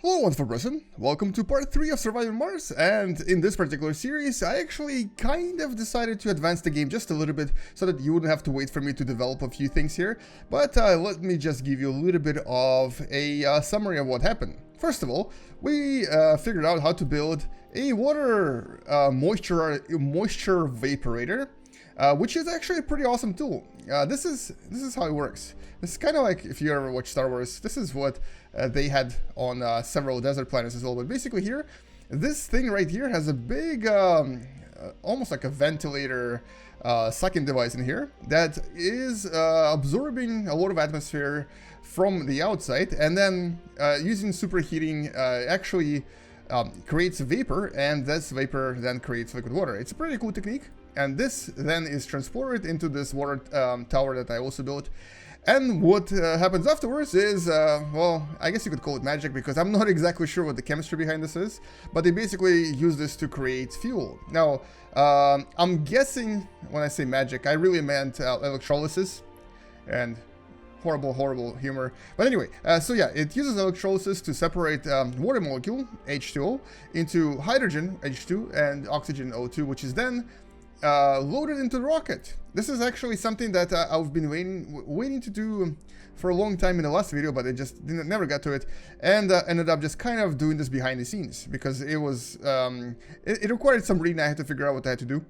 Hello, wonderful person. Welcome to part 3 of Surviving Mars, and in this particular series, I actually kind of decided to advance the game just a little bit so that you wouldn't have to wait for me to develop a few things here, but let me just give you a little bit of a summary of what happened. First of all, we figured out how to build a water moisture vaporator, which is actually a pretty awesome tool. This is how it works. This is kind of like, if you ever watch Star Wars, this is what they had on several desert planets as well. But basically here, this thing right here has a big, almost like a ventilator sucking device in here that is absorbing a lot of atmosphere from the outside, and then using superheating actually creates vapor, and this vapor then creates liquid water. It's a pretty cool technique, and this then is transported into this water tower that I also built. And what happens afterwards is, well, I guess you could call it magic, because I'm not exactly sure what the chemistry behind this is, but they basically use this to create fuel. Now, I'm guessing when I say magic, I really meant electrolysis, and horrible humor. But anyway, so yeah, it uses electrolysis to separate water molecule, H2O, into hydrogen, H2, and oxygen, O2, which is then loaded into the rocket. This is actually something that I've been waiting to do for a long time in the last video, but I just never got to it, and ended up just kind of doing this behind the scenes, because it was it required some reading. I had to figure out what I had to do.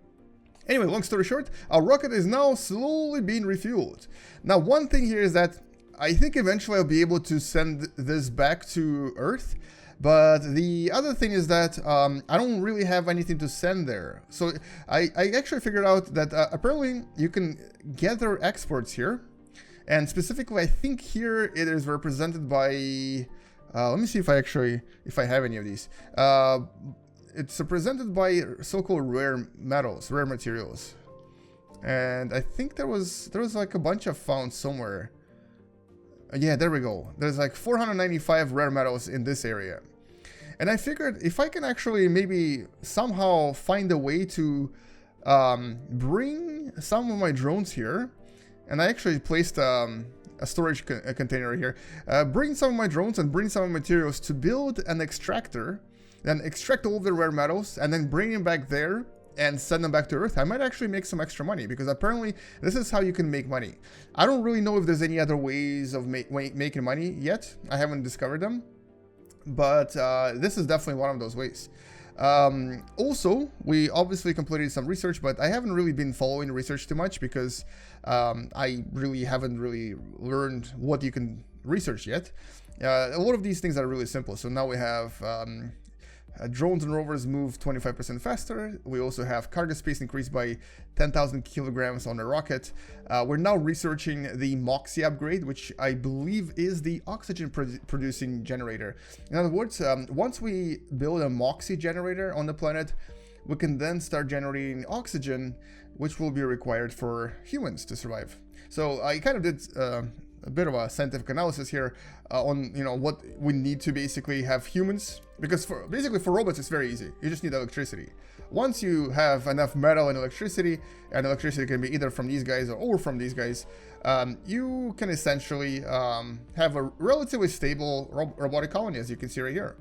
Anyway, long story short, our rocket is now slowly being refueled. Now, one thing here is that I think eventually I'll be able to send this back to Earth. But the other thing is that I don't really have anything to send there. So I actually figured out that apparently you can gather exports here. And specifically, I think here it is represented by... let me see if I have any of these. It's represented by so-called rare metals, rare materials. And I think there was like a bunch of found somewhere. Yeah, there we go. There's like 495 rare metals in this area. And I figured if I can actually maybe somehow find a way to bring some of my drones here, and I actually placed a storage container here, bring some of my drones and bring some of the materials to build an extractor, then extract all of the rare metals, and then bring them back there and send them back to Earth. I might actually make some extra money, because apparently this is how you can make money. I don't really know if there's any other ways of making money yet. I haven't discovered them, but this is definitely one of those ways. Also, we obviously completed some research, but I haven't really been following research too much, because I really haven't learned what you can research yet. A lot of these things are really simple. So now we have drones and rovers move 25% faster. We also have cargo space increased by 10,000 kilograms on the rocket. We're now researching the Moxie Upgrade, which I believe is the oxygen producing generator. In other words, once we build a Moxie generator on the planet, we can then start generating oxygen, which will be required for humans to survive. So I kind of did a bit of a scientific analysis here on what we need to basically have humans, because basically for robots it's very easy. You just need electricity. Once you have enough metal and electricity can be either from these guys or from these guys, you can essentially have a relatively stable robotic colony, as you can see right here.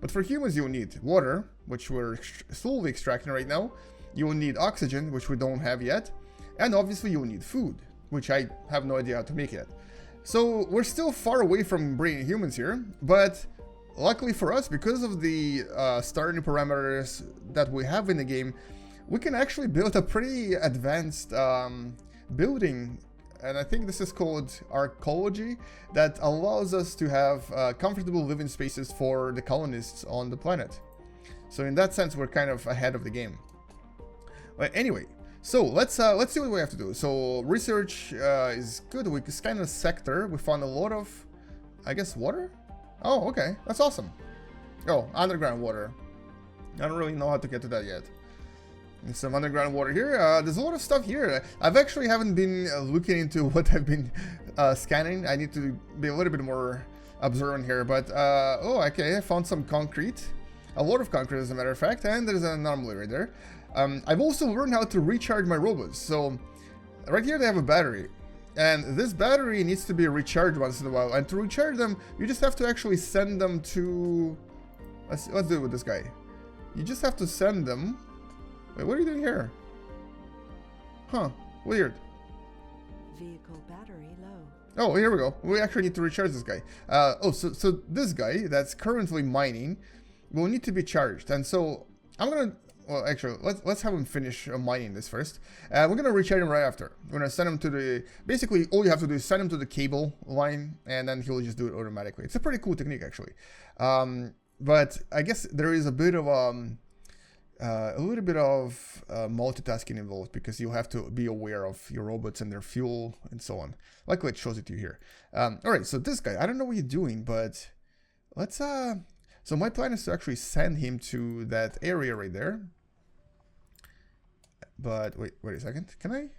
But for humans, you will need water, which we're slowly extracting right now. You will need oxygen, which we don't have yet, and obviously you will need food, which I have no idea how to make yet. So we're still far away from bringing humans here, but luckily for us, because of the starting parameters that we have in the game, we can actually build a pretty advanced building, and I think this is called arcology, that allows us to have comfortable living spaces for the colonists on the planet. So in that sense, we're kind of ahead of the game. But anyway, so let's see what we have to do. So research is good. We scanned a sector. We found a lot of, I guess, water. Oh, okay, that's awesome. Oh, underground water. I don't really know how to get to that yet. There's some underground water here. There's a lot of stuff here. I've actually haven't been looking into what I've been scanning. I need to be a little bit more observant here. But oh, okay, I found some concrete. A lot of concrete, as a matter of fact, and there's an anomaly right there. I've also learned how to recharge my robots. So right here they have a battery, And this battery needs to be recharged once in a while. And to recharge them, you just have to actually send them to... Let's do it with this guy. You just have to send them... Wait, what are you doing here? Huh, weird. Vehicle battery low. Oh, here we go. We actually need to recharge this guy. So this guy that's currently mining will need to be charged. And so I'm gonna... Well, actually, let's have him finish mining this first. We're gonna recharge him right after. We're gonna send him to the... Basically, all you have to do is send him to the cable line, and then he'll just do it automatically. It's a pretty cool technique, actually. But I guess there is a bit of a little bit of multitasking involved, because you'll have to be aware of your robots and their fuel and so on. Luckily, it shows it to you here. All right, so this guy, I don't know what you're doing, but let's... So my plan is to actually send him to that area right there. But wait a second. Can I?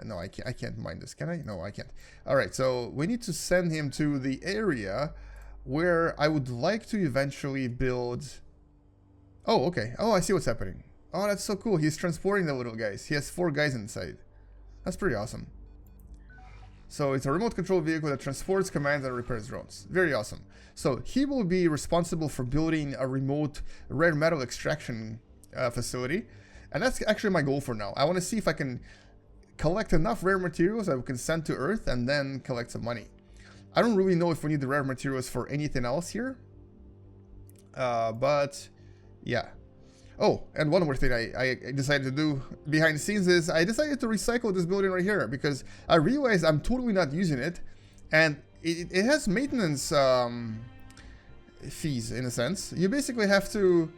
No, I can't mine this. Can I? No, I can't. All right, so we need to send him to the area where I would like to eventually build... Oh, okay. Oh, I see what's happening. Oh, that's so cool. He's transporting the little guys. He has 4 guys inside. That's pretty awesome. So it's a remote control vehicle that transports, commands, and repairs drones. Very awesome. So he will be responsible for building a remote rare metal extraction facility. And that's actually my goal for now. I want to see if I can collect enough rare materials that we can send to Earth and then collect some money. I don't really know if we need the rare materials for anything else here. But yeah. Oh, and one more thing I decided to do behind the scenes is I decided to recycle this building right here, because I realized I'm totally not using it, and it has maintenance fees in a sense. You basically have to,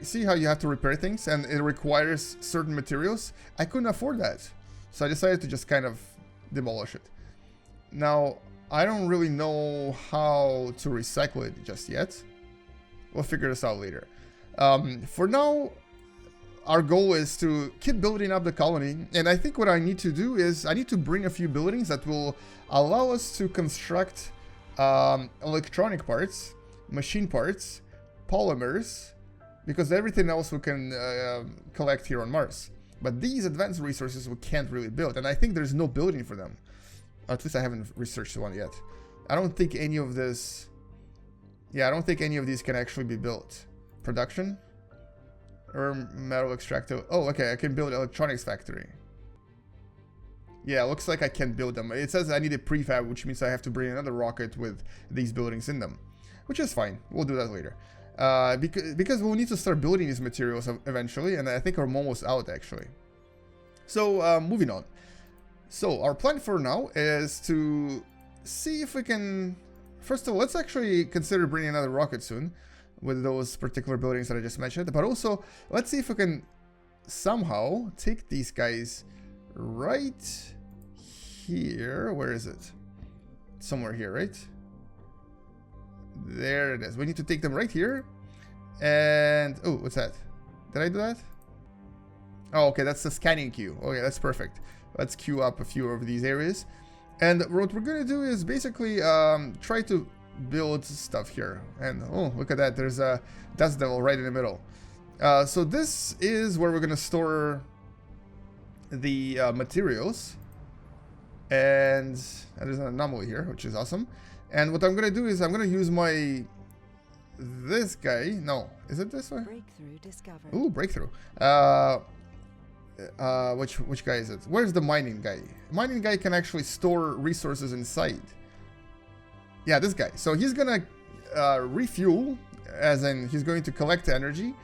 see how you have to repair things, and it requires certain materials. I couldn't afford that, so I decided to just kind of demolish it. Now, I don't really know how to recycle it just yet. We'll figure this out later. For now, our goal is to keep building up the colony. And I think what I need to do is I need to bring a few buildings that will allow us to construct electronic parts, machine parts, polymers, because everything else we can collect here on Mars. But these advanced resources we can't really build. And I think there's no building for them. At least I haven't researched one yet. I don't think any of this... Yeah, I don't think any of these can actually be built. Production? Or metal extractor. Oh, okay, I can build electronics factory. Yeah, looks like I can build them. It says I need a prefab, which means I have to bring another rocket with these buildings in them. Which is fine. We'll do that later. Because we'll need to start building these materials eventually, and I think we're almost out, actually. So, moving on. So, our plan for now is to see if we can... First of all, let's actually consider bringing another rocket soon with those particular buildings that I just mentioned. But also, let's see if we can somehow take these guys right here. Where is it? Somewhere here, right? There it is. We need to take them right here. And... Oh, what's that? Did I do that? Oh, okay, that's the scanning queue. Okay, that's perfect. Let's queue up a few of these areas. And what we're going to do is basically try to build stuff here. And oh, look at that. There's a dust devil right in the middle. So this is where we're going to store the materials. And there's an anomaly here, which is awesome. And what I'm going to do is I'm going to use my... This guy. No, is it this way? Breakthrough discovered. Ooh, breakthrough. Which guy is it? Where's the mining guy? Mining guy can actually store resources inside. Yeah, this guy. So he's gonna refuel, as in he's going to collect energy,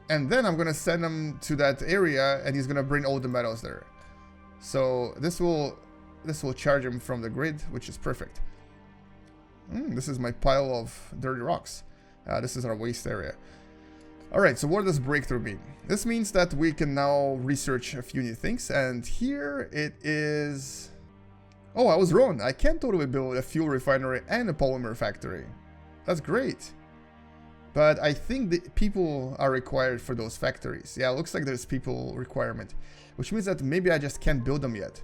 and then I'm gonna send him to that area, and he's gonna bring all the metals there. So this will charge him from the grid, which is perfect. This is my pile of dirty rocks. This is our waste area. Alright, so what does breakthrough mean? This means that we can now research a few new things, and here it is... Oh, I was wrong. I can totally build a fuel refinery and a polymer factory. That's great. But I think the people are required for those factories. Yeah, it looks like there's people requirement, which means that maybe I just can't build them yet.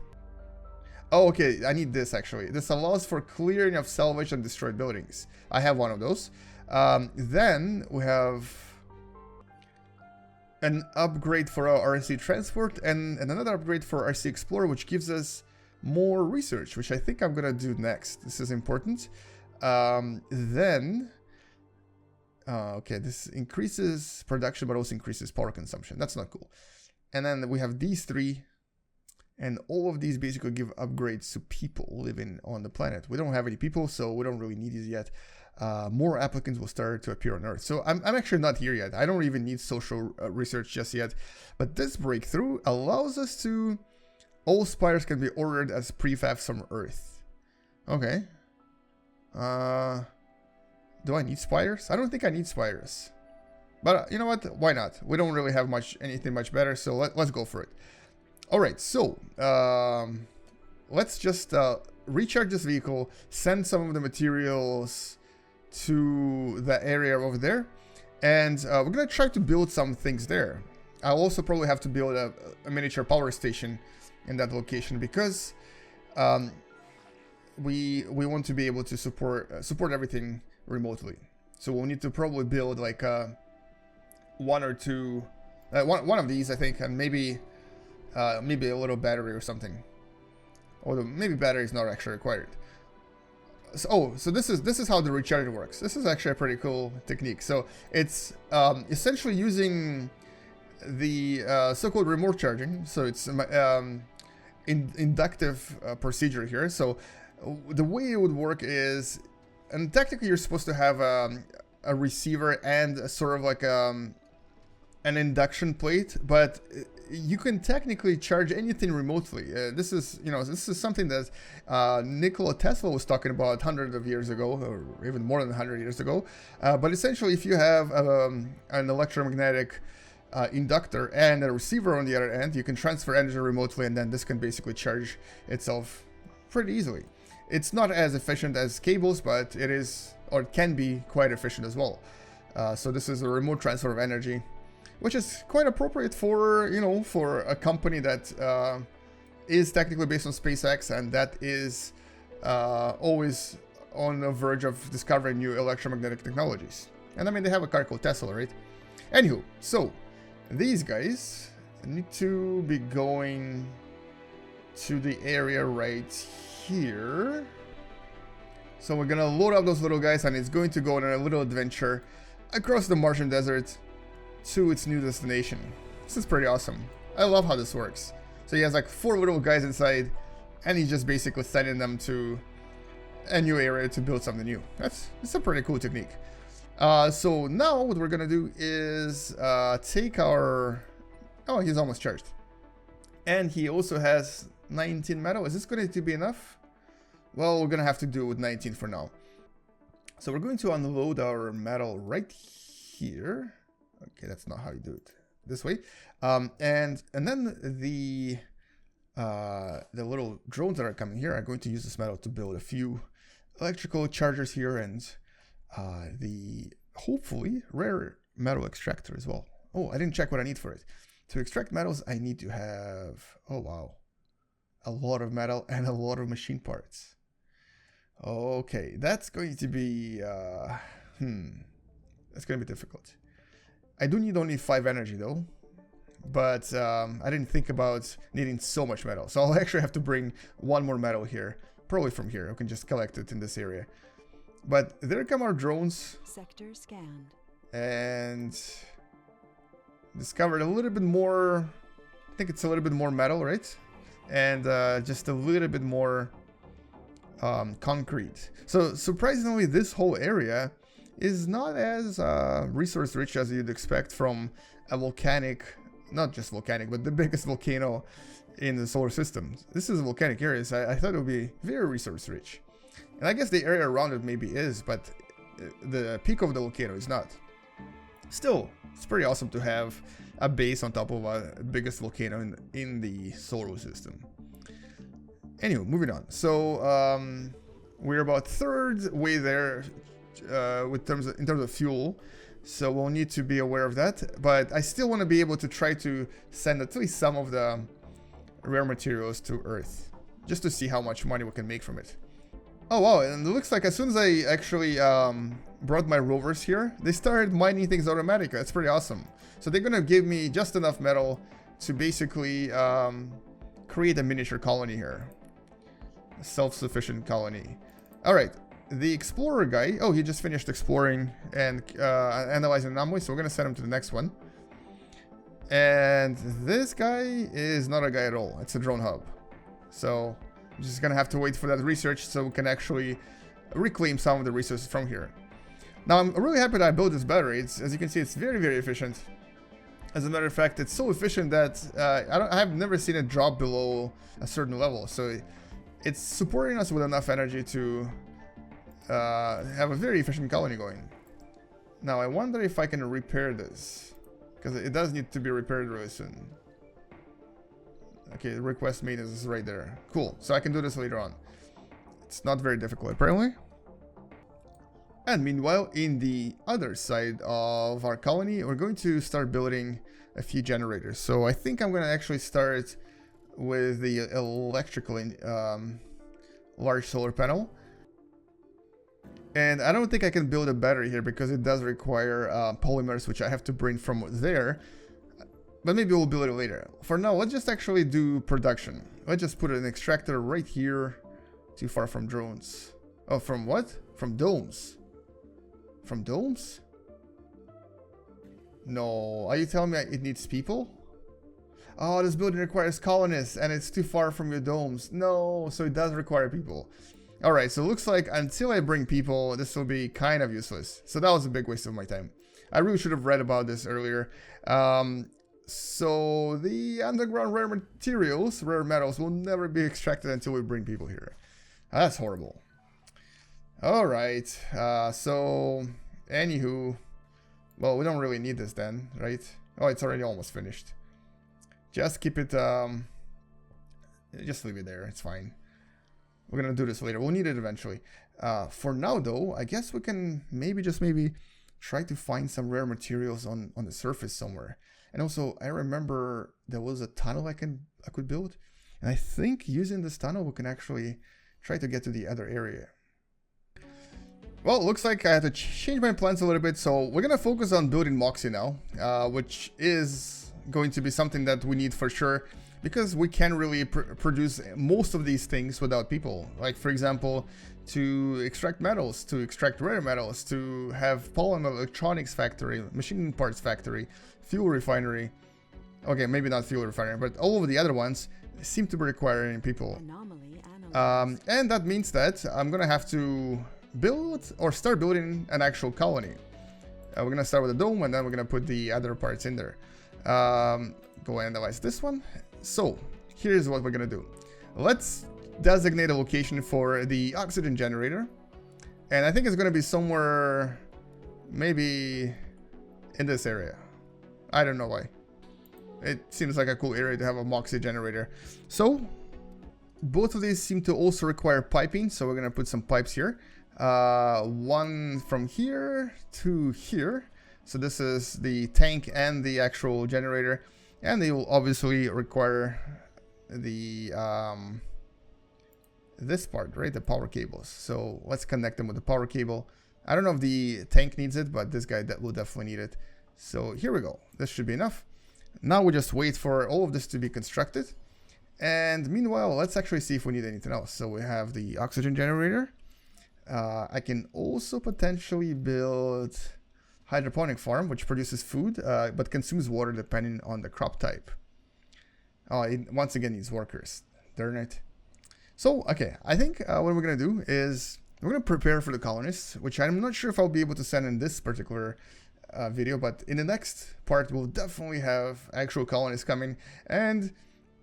Oh, okay, I need this actually. This allows for clearing of salvaged and destroyed buildings. I have one of those. Then we have... an upgrade for our RC Transport and another upgrade for RC Explorer, which gives us more research, which I think I'm gonna do next. This is important. Okay, this increases production but also increases power consumption. That's not cool. And then we have these three, and all of these basically give upgrades to people living on the planet. We don't have any people, so we don't really need these yet. More applicants will start to appear on Earth. So I'm actually not here yet. I don't even need social research just yet. But this breakthrough allows us to... All spires can be ordered as prefabs from Earth. Okay. Do I need spires? I don't think I need spires. But you know what? Why not? We don't really have anything much better, so let's go for it. Alright, so let's just recharge this vehicle, send some of the materials to the area over there, and we're gonna try to build some things there. I'll also probably have to build a miniature power station in that location because we want to be able to support everything remotely. So we'll need to probably build like one or two, one of these, I think, and maybe a little battery or something. Although maybe battery is not actually required. So, so this is how the recharge works. This is actually a pretty cool technique. So it's essentially using the so-called remote charging. So it's inductive procedure here. So the way it would work is, and technically you're supposed to have a receiver and a sort of like an induction plate, but you can technically charge anything remotely. This is something that Nikola Tesla was talking about hundreds of years ago, or even more than 100 years ago. But essentially, if you have an electromagnetic inductor and a receiver on the other end, you can transfer energy remotely, and then this can basically charge itself pretty easily. It's not as efficient as cables, but it is, or it can be, quite efficient as well. So this is a remote transfer of energy, which is quite appropriate for, for a company that is technically based on SpaceX and that is always on the verge of discovering new electromagnetic technologies. And I mean, they have a car called Tesla, right? Anywho, so these guys need to be going to the area right here. So we're gonna load up those little guys, and it's going to go on a little adventure across the Martian desert to its new destination. This is pretty awesome. I love how this works. So he has like 4 little guys inside, and he's just basically sending them to a new area to build something new. It's a pretty cool technique. So now what we're gonna do is take our... Oh, he's almost charged. And he also has 19 metal. Is this going to be enough? Well, we're gonna have to do it with 19 for now. So we're going to unload our metal right here. Okay, that's not how you do it. This way. And then the little drones that are coming here are going to use this metal to build a few electrical chargers here, and the hopefully rare metal extractor as well. Oh, I didn't check what I need for it. To extract metals, I need to have, oh wow, a lot of metal and a lot of machine parts. Okay, that's going to be, that's going to be difficult. I do need only 5 energy though, but I didn't think about needing so much metal. So I'll actually have to bring 1 more metal here, probably from here. I can just collect it in this area. But there come our drones. Sector scanned. And discovered a little bit more, I think it's a little bit more metal, right? And just a little bit more concrete. So surprisingly, this whole area is not as resource rich as you'd expect from a volcanic, not just volcanic, but the biggest volcano in the solar system. This is a volcanic area, so I thought it would be very resource rich. And I guess the area around it maybe is, but the peak of the volcano is not. Still, it's pretty awesome to have a base on top of a biggest volcano in the solar system. Anyway, moving on. So we're about third way there in terms of fuel, so we'll need to be aware of that. But I still want to be able to try to send at least some of the rare materials to Earth, just to see how much money we can make from it. Oh wow, and it looks like as soon as I actually brought my rovers here, they started mining things automatically. That's pretty awesome. So they're gonna give me just enough metal to basically create a miniature colony here. A self-sufficient colony. Alright, the explorer guy, oh, he just finished exploring and analyzing anomalies, so we're gonna send him to the next one. And this guy is not a guy at all. It's a drone hub. So I'm just gonna have to wait for that research so we can actually reclaim some of the resources from here. Now I'm really happy that I built this battery. As you can see, it's very, very efficient. As a matter of fact, it's so efficient that I have never seen it drop below a certain level. So it's supporting us with enough energy to have a very efficient colony going. Now I wonder if I can repair this, because it does need to be repaired really soon. Okay, request maintenance is right there. Cool, so I can do this later on. It's not very difficult, apparently. And meanwhile, in the other side of our colony, we're going to start building a few generators. So I think I'm going to actually start with the electrical large solar panel. And I don't think I can build a battery here because it does require polymers, which I have to bring from there. But maybe we'll build it later. For now, let's just actually do production. Let's just put an extractor right here. Too far from drones. Oh, from what? From domes. From domes? No. Are you telling me it needs people? Oh, this building requires colonists and it's too far from your domes. No, so it does require people. Alright, so it looks like until I bring people, this will be kind of useless. So that was a big waste of my time. I really should have read about this earlier. So the underground rare materials, rare metals, will never be extracted until we bring people here. That's horrible. Alright, so anywho, well, we don't really need this then, right? Oh, it's already almost finished. Just keep it, just leave it there, it's fine. We're gonna do this later, we'll need it eventually. For now though, I guess we can maybe try to find some rare materials on the surface somewhere. And also, I remember there was a tunnel I could build, and I think using this tunnel we can actually try to get to the other area. Well, it looks like I had to change my plans a little bit, so we're gonna focus on building Moxie now, which is going to be something that we need for sure, because we can really produce most of these things without people. Like, for example, to extract metals, to extract rare metals, to have polymer electronics factory, machine parts factory, fuel refinery. Okay, maybe not fuel refinery, but all of the other ones seem to be requiring people. And that means that I'm gonna have to build or start building an actual colony. We're gonna start with a dome, and then we're gonna put the other parts in there. Go and analyze this one. So here's what we're gonna do. Let's designate a location for the oxygen generator, and I think it's gonna be somewhere maybe in this area. I don't know why. It seems like a cool area to have a Moxie generator. So both of these seem to also require piping, so we're gonna put some pipes here. One from here to here. So this is the tank and the actual generator, and they will obviously require the this part, right? The power cables. So let's connect them with the power cable. I don't know if the tank needs it, but this guy will definitely need it. So here we go. This should be enough. Now we just wait for all of this to be constructed. And meanwhile, let's actually see if we need anything else. So we have the oxygen generator. I can also potentially build hydroponic farm, which produces food, but consumes water depending on the crop type. Oh, it once again needs workers. Darn it. So, okay, I think what we're going to do is we're going to prepare for the colonists, which I'm not sure if I'll be able to send in this particular video, but in the next part, we'll definitely have actual colonists coming, and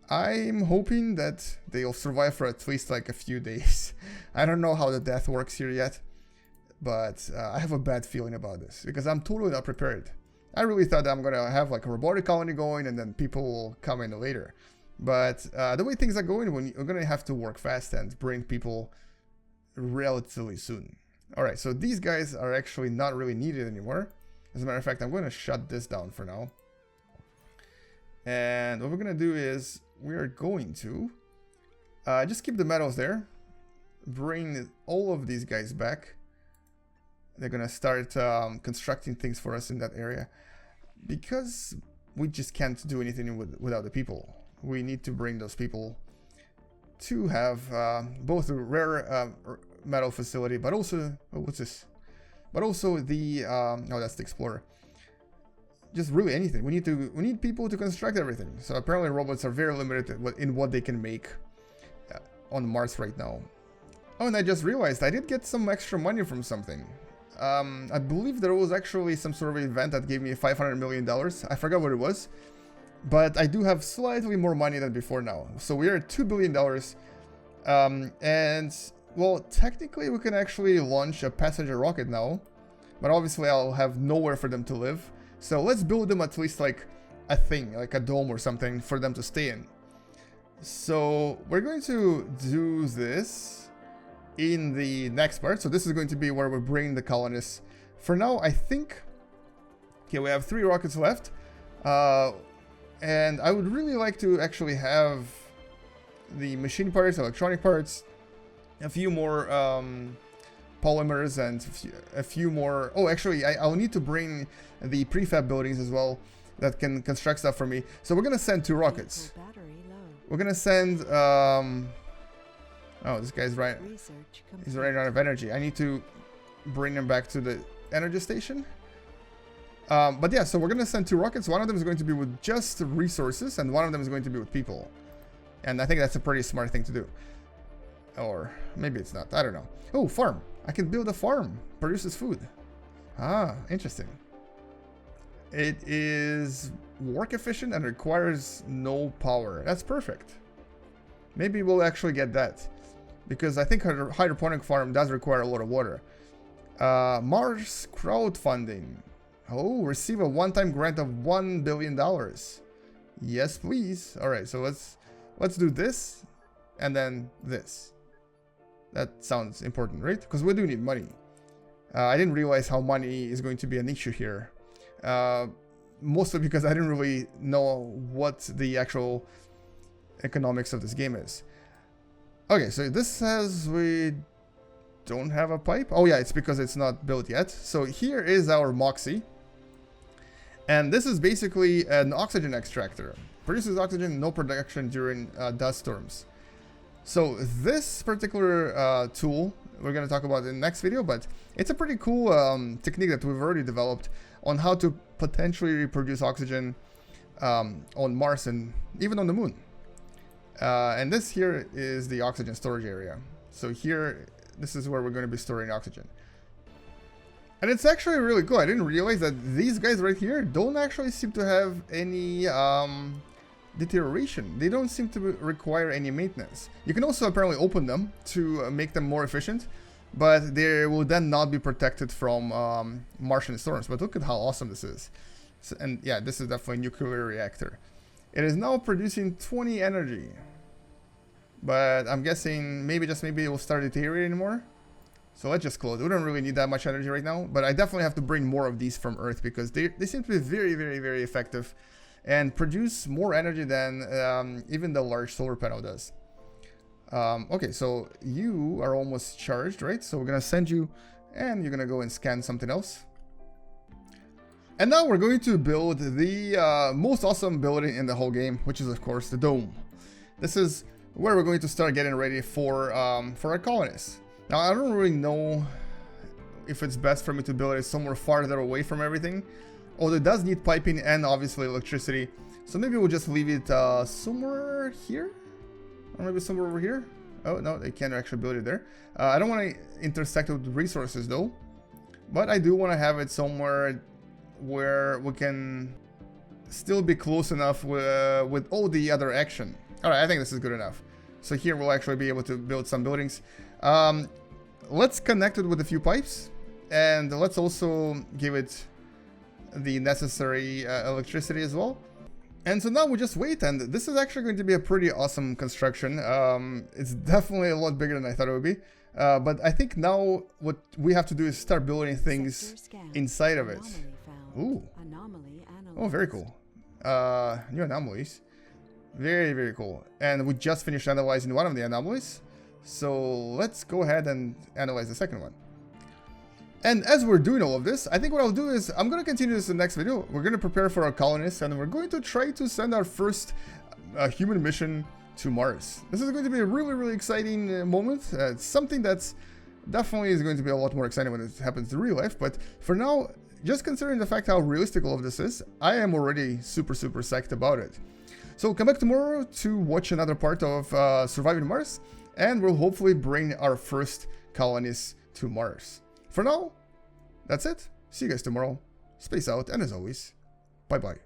I'm hoping that they'll survive for at least like a few days. I don't know how the death works here yet, but I have a bad feeling about this because I'm totally not prepared. I really thought that I'm gonna have like a robotic colony going and then people will come in later. But the way things are going, we're gonna have to work fast and bring people relatively soon. Alright, so these guys are actually not really needed anymore. As a matter of fact, I'm gonna shut this down for now. And what we're gonna do is we are going to just keep the metals there. bring all of these guys back. They're gonna start constructing things for us in that area, because we just can't do anything without the people. We need to bring those people to have both a rare metal facility, but also, oh, what's this? But also the oh, that's the Explorer. Just really anything. We need people to construct everything. So apparently robots are very limited in what they can make on Mars right now. Oh, and I just realized I did get some extra money from something. I believe there was actually some sort of event that gave me $500 million. I forgot what it was, but I do have slightly more money than before now. So we are at $2 billion. And well, technically we can actually launch a passenger rocket now, but obviously I'll have nowhere for them to live. So let's build them at least like a thing, like a dome or something for them to stay in. So we're going to do this in the next part. So this is going to be where we bring the colonists. For now, I think, okay, we have 3 rockets left, and I would really like to actually have the machine parts, electronic parts, a few more polymers, and a few more. Oh, actually, I'll need to bring the prefab buildings as well that can construct stuff for me. So we're gonna send 2 rockets. We're gonna send oh, this guy's right. He's running out of energy. I need to bring him back to the energy station. But yeah, so we're going to send 2 rockets. One of them is going to be with just resources, and one of them is going to be with people. And I think that's a pretty smart thing to do. Or maybe it's not. I don't know. Oh, farm. I can build a farm. Produces food. Ah, interesting. It is work efficient and requires no power. That's perfect. Maybe we'll actually get that, because I think her hydroponic farm does require a lot of water. Mars crowdfunding. Oh, receive a one-time grant of $1 billion. Yes, please. All right, so let's do this and then this. That sounds important, right? Because we do need money. I didn't realize how money is going to be an issue here. Mostly because I didn't really know what the actual economics of this game is. Okay, so this says we don't have a pipe. Oh yeah, it's because it's not built yet. So here is our Moxie. And this is basically an oxygen extractor. Produces oxygen, no production during dust storms. So this particular tool, we're going to talk about in the next video, but it's a pretty cool technique that we've already developed on how to potentially reproduce oxygen on Mars and even on the moon. And this here is the oxygen storage area. So here, this is where we're going to be storing oxygen. And it's actually really cool. I didn't realize that these guys right here don't actually seem to have any deterioration. They don't seem to require any maintenance. You can also apparently open them to make them more efficient, but they will then not be protected from Martian storms. But look at how awesome this is. So, and yeah, this is definitely a nuclear reactor. It is now producing 20 energy, but I'm guessing maybe it will start deteriorating more. So let's just close. We don't really need that much energy right now, but I definitely have to bring more of these from Earth because they seem to be very, very, very effective and produce more energy than even the large solar panel does. Okay, so you are almost charged, right? So we're gonna send you, and you're gonna go and scan something else. And now we're going to build the most awesome building in the whole game, which is of course the dome. This is where we're going to start getting ready for our colonists. Now I don't really know if it's best for me to build it somewhere farther away from everything, although it does need piping and obviously electricity. So maybe we'll just leave it somewhere here, or maybe somewhere over here. Oh no, they can't actually build it there. I don't want to intersect with resources though, but I do want to have it somewhere where we can still be close enough with all the other action. Alright, I think this is good enough. So here we'll actually be able to build some buildings. Let's connect it with a few pipes, and let's also give it the necessary electricity as well. And so now we just wait, and this is actually going to be a pretty awesome construction. It's definitely a lot bigger than I thought it would be. But I think now what we have to do is start building things inside of it. Ooh. Oh, very cool. New anomalies. Very, very cool. And we just finished analyzing one of the anomalies. So let's go ahead and analyze the second one. And as we're doing all of this, I think what I'll do is I'm going to continue this in the next video. We're going to prepare for our colonists, and we're going to try to send our first human mission to Mars. This is going to be a really, really exciting moment. It's something that's definitely is going to be a lot more exciting when it happens in real life. But for now, just considering the fact how realistic all of this is, I am already super, super psyched about it. So come back tomorrow to watch another part of Surviving Mars, and we'll hopefully bring our first colonies to Mars. For now, that's it. See you guys tomorrow. Space out, and as always, bye-bye.